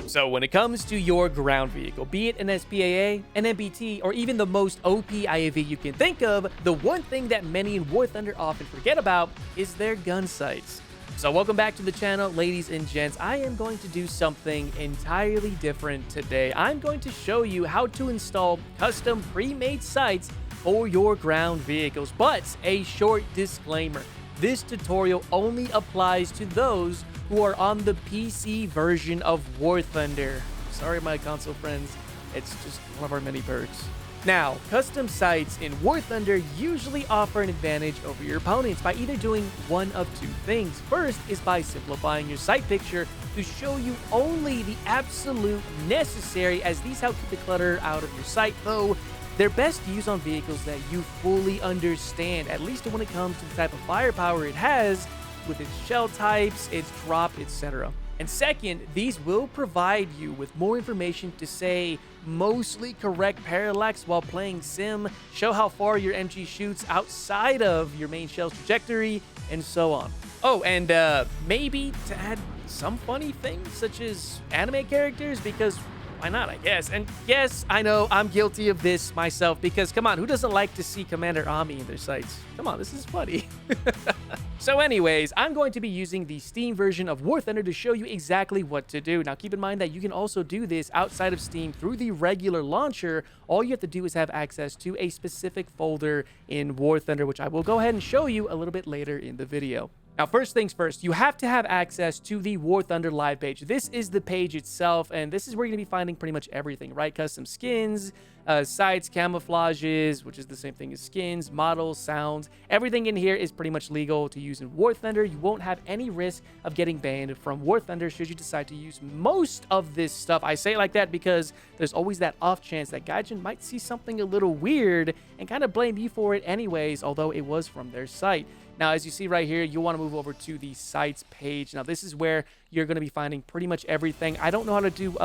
So when it comes to your ground vehicle, be it an SPAA, an MBT, or even the most OP IAV you can think of, the one thing that many in War Thunder often forget about is their gun sights. So welcome back to the channel, ladies and gents. I am going to do something entirely different today. I'm going to show you how to install custom pre-made sights for your ground vehicles. But a short disclaimer, this tutorial only applies to those who are on the PC version of War Thunder. Sorry, my console friends, it's just one of our many perks. Now, custom sights in War Thunder usually offer an advantage over your opponents by either doing one of two things. First is by simplifying your sight picture to show you only the absolute necessary, as these help keep the clutter out of your sight, though they're best used on vehicles that you fully understand, at least when it comes to the type of firepower it has, with its shell types, its drop, etc. And second, these will provide you with more information to say mostly correct parallax while playing sim, show how far your MG shoots outside of your main shell's trajectory, and so on. Oh, and maybe to add some funny things such as anime characters, because why not, I guess. And yes, I know I'm guilty of this myself, because come on, who doesn't like to see Commander Ami in their sights? Come on, this is funny. So anyways, I'm going to be using the Steam version of War Thunder to show you exactly what to do. Now keep in mind that you can also do this outside of Steam through the regular launcher. All you have to do is have access to a specific folder in War Thunder, which I will go ahead and show you a little bit later in the video. Now, first things first, you have to have access to the War Thunder live page. This is the page itself, and this is where you're going to be finding pretty much everything, right? Custom skins, sights, camouflages, which is the same thing as skins, models, sounds. Everything in here is pretty much legal to use in War Thunder. You won't have any risk of getting banned from War Thunder should you decide to use most of this stuff. I say it like that because there's always that off chance that Gaijin might see something a little weird and kind of blame you for it anyways, although it was from their site. Now, as you see right here, you want to move over to the sites page. Now, this is where you're going to be finding pretty much everything. I don't know how to do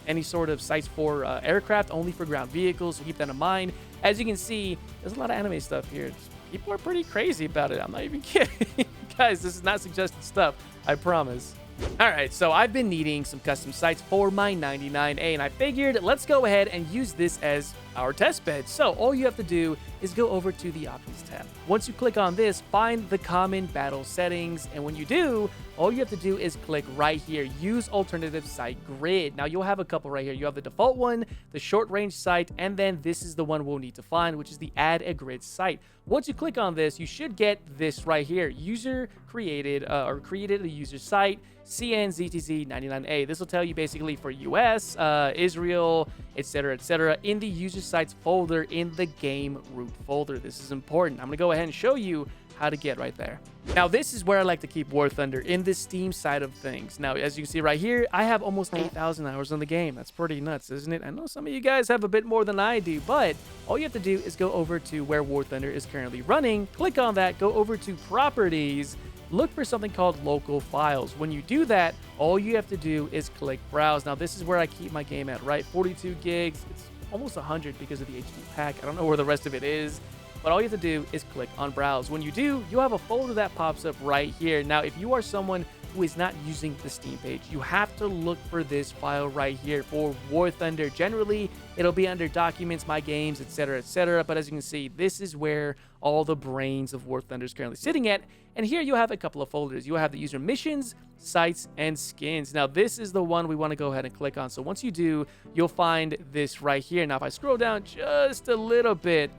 any sort of sites for aircraft, only for ground vehicles, so keep that in mind. As you can see, there's a lot of anime stuff here. People are pretty crazy about it. I'm not even kidding. Guys, this is not suggested stuff, I promise. All right, so I've been needing some custom sites for my 99A, and I figured let's go ahead and use this as our test bed. So all you have to do is go over to the options tab. Once you click on this, find the common battle settings, and when you do, all you have to do is click right here, use alternative sight grid. Now you'll have a couple right here. You have the default one, the short range sight, and then this is the one we'll need to find, which is the add a grid sight. Once you click on this, you should get this right here, user created or created a user site, CNZTZ99A. This will tell you basically for US, Israel, etc., in the user sites folder in the game root folder. This is important. I'm going to go ahead and show you how to get right there. Now, this is where I like to keep War Thunder, in the Steam side of things. Now, as you can see right here, I have almost 8,000 hours on the game. That's pretty nuts, isn't it? I know some of you guys have a bit more than I do, but all you have to do is go over to where War Thunder is currently running, click on that, go over to Properties, look for something called Local Files. When you do that, all you have to do is click Browse. Now, this is where I keep my game at, right? 42 gigs. It's almost 100 because of the HD pack. I don't know where the rest of it is, but all you have to do is click on Browse. When you do, you'll have a folder that pops up right here. Now, if you are someone who is not using the Steam page, you have to look for this file right here for War Thunder. Generally, it'll be under Documents, My Games, etc., but as you can see, this is where all the brains of War Thunder is currently sitting at. And here you have a couple of folders. You have the user missions, sites, and skins. Now, this is the one we want to go ahead and click on. So once you do, you'll find this right here. Now, if I scroll down just a little bit,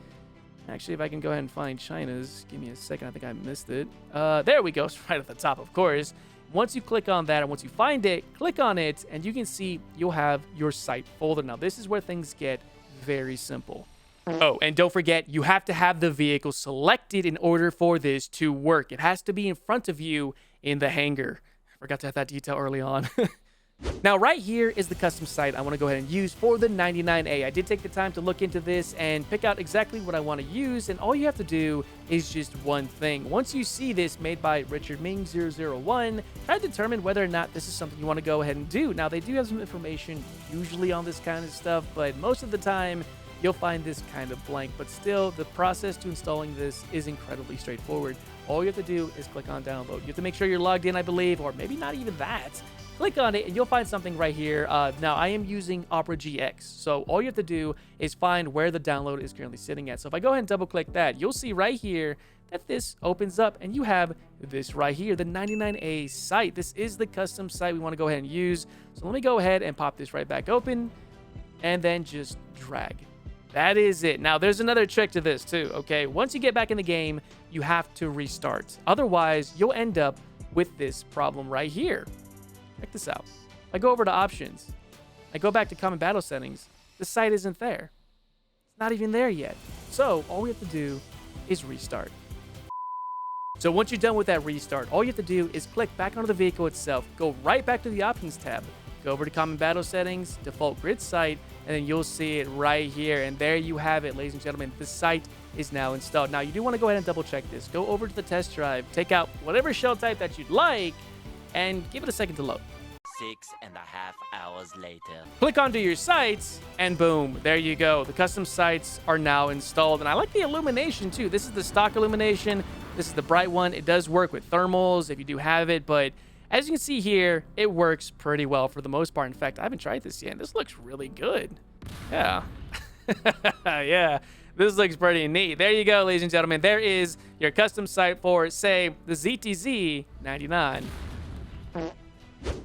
actually, if I can go ahead and find China's, give me a second. I think I missed it. There we go. It's right at the top, of course. Once you click on that and once you find it, click on it, and you can see you'll have your site folder. Now, this is where things get very simple. Oh, and don't forget, you have to have the vehicle selected in order for this to work. It has to be in front of you in the hangar. I forgot to have that detail early on. Now, right here is the custom site I want to go ahead and use for the 99A. I did take the time to look into this and pick out exactly what I want to use, and all you have to do is just one thing. Once you see this made by Richard Ming 001, try to determine whether or not this is something you want to go ahead and do. Now, they do have some information usually on this kind of stuff, but most of the time, you'll find this kind of blank, but still, the process to installing this is incredibly straightforward. All you have to do is click on download. You have to make sure you're logged in, I believe, or maybe not even that. Click on it and you'll find something right here. Now, I am using Opera GX, so all you have to do is find where the download is currently sitting at. So if I go ahead and double click that, you'll see right here that this opens up and you have this right here, the 99A site. This is the custom site we want to go ahead and use. So let me go ahead and pop this right back open and then just drag. That is it. Now, there's another trick to this too, okay? Once you get back in the game, you have to restart. Otherwise, you'll end up with this problem right here. Check this out. I go over to options. I go back to common battle settings. The site isn't there. It's not even there yet. So all we have to do is restart. So once you're done with that restart, all you have to do is click back onto the vehicle itself, go right back to the options tab, go over to common battle settings, default grid site, and then you'll see it right here. And there you have it, ladies and gentlemen. The site is now installed. Now, you do want to go ahead and double check this. Go over to the test drive, take out whatever shell type that you'd like, and give it a second to load. 6.5 hours later. Click onto your sites, and boom, there you go. The custom sites are now installed. And I like the illumination too. This is the stock illumination. This is the bright one. It does work with thermals if you do have it, but as you can see here, it works pretty well for the most part. In fact, I haven't tried this yet. This looks really good. Yeah. Yeah. This looks pretty neat. There you go, ladies and gentlemen. There is your custom site for, say, the ZTZ 99.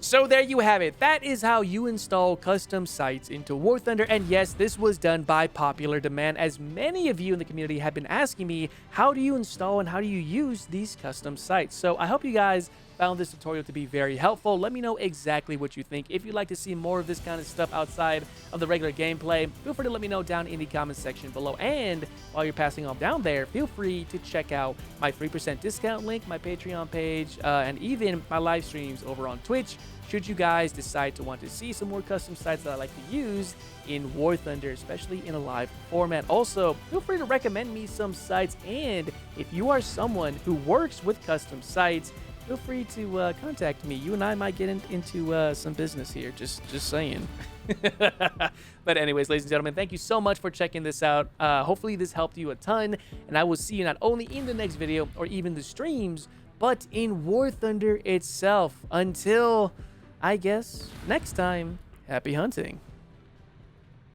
So there you have it. That is how you install custom sites into War Thunder. And yes, this was done by popular demand, as many of you in the community have been asking me, how do you install and how do you use these custom sites? So I hope you guys found this tutorial to be very helpful. Let me know exactly what you think. If you'd like to see more of this kind of stuff outside of the regular gameplay, feel free to let me know down in the comment section below. And while you're passing on down there, feel free to check out my 3% discount link, my Patreon page, and even my live streams over on Twitch, should you guys decide to want to see some more custom sites that I like to use in War Thunder, especially in a live format. Also, feel free to recommend me some sites, and if you are someone who works with custom sites, feel free to contact me. You and I might get into some business here, just saying. But anyways, ladies and gentlemen, thank you so much for checking this out. Hopefully this helped you a ton, and I will see you not only in the next video or even the streams, but in War Thunder itself. Until, I guess, next time, happy hunting.